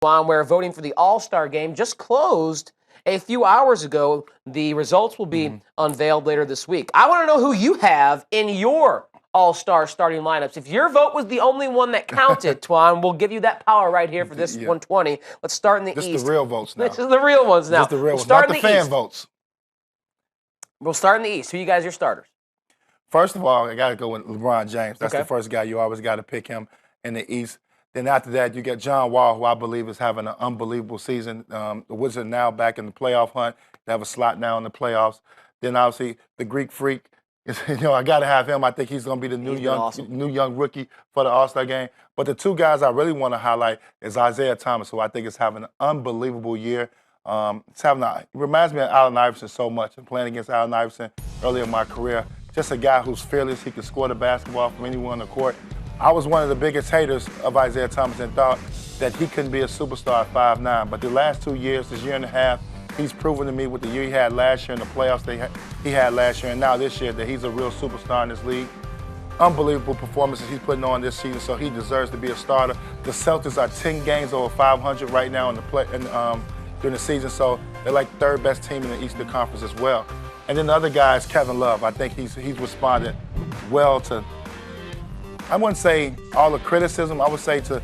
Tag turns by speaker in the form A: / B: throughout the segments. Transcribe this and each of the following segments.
A: where voting for the All-Star game just closed a few hours ago. The results will be unveiled later this week. I want to know who you have in your All-Star starting lineups. If your vote was the only one that counted, Twan, we'll give you that power right here for this 120. Let's start in the East.
B: This is the real votes now.
A: This is the real ones now.
B: This is the real
A: we'll
B: ones,
A: start
B: not
A: in
B: the fan
A: East.
B: votes.
A: We'll start in the East. Who you guys are your starters?
B: First of all, I got to go with LeBron James. That's
A: Okay.
B: the first guy. You always got to pick him in the East. Then after that, you get John Wall, who I believe is having an unbelievable season. The Wizards now back in the playoff hunt. They have a slot now in the playoffs. Then obviously the Greek Freak. I got to have him. I think he's going to be the new young rookie for the All-Star game. But the two guys I really want to highlight is Isaiah Thomas, who I think is having an unbelievable year. It reminds me of Allen Iverson so much. And playing against Allen Iverson earlier in my career, just a guy who's fearless. He can score the basketball from anywhere on the court. I was one of the biggest haters of Isaiah Thomas and thought that he couldn't be a superstar at 5'9". But the last 2 years, this year and a half, he's proven to me with the year he had last year in the playoffs he had last year and now this year that he's a real superstar in this league. Unbelievable performances he's putting on this season, so he deserves to be a starter. The Celtics are 10 games over 500 right now during the season, so they're like third best team in the Eastern Conference as well. And then the other guy is Kevin Love. I think he's responded well to, I wouldn't say all the criticism, I would say to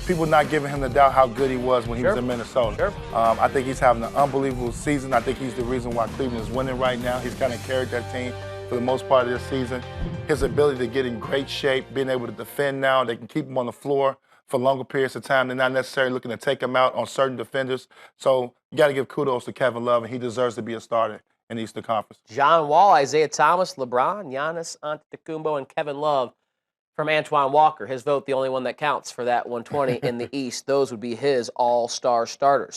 B: people not giving him the doubt how good he was when he was in Minnesota. I think he's having an unbelievable season. I think he's the reason why Cleveland is winning right now. He's kind of carried that team for the most part of this season. His ability to get in great shape, being able to defend now, they can keep him on the floor for longer periods of time. They're not necessarily looking to take him out on certain defenders. So you got to give kudos to Kevin Love, and he deserves to be a starter in the Eastern Conference.
A: John Wall, Isaiah Thomas, LeBron, Giannis Antetokounmpo, and Kevin Love from Antoine Walker. His vote, the only one that counts for that 120 in the East. Those would be his all-star starters.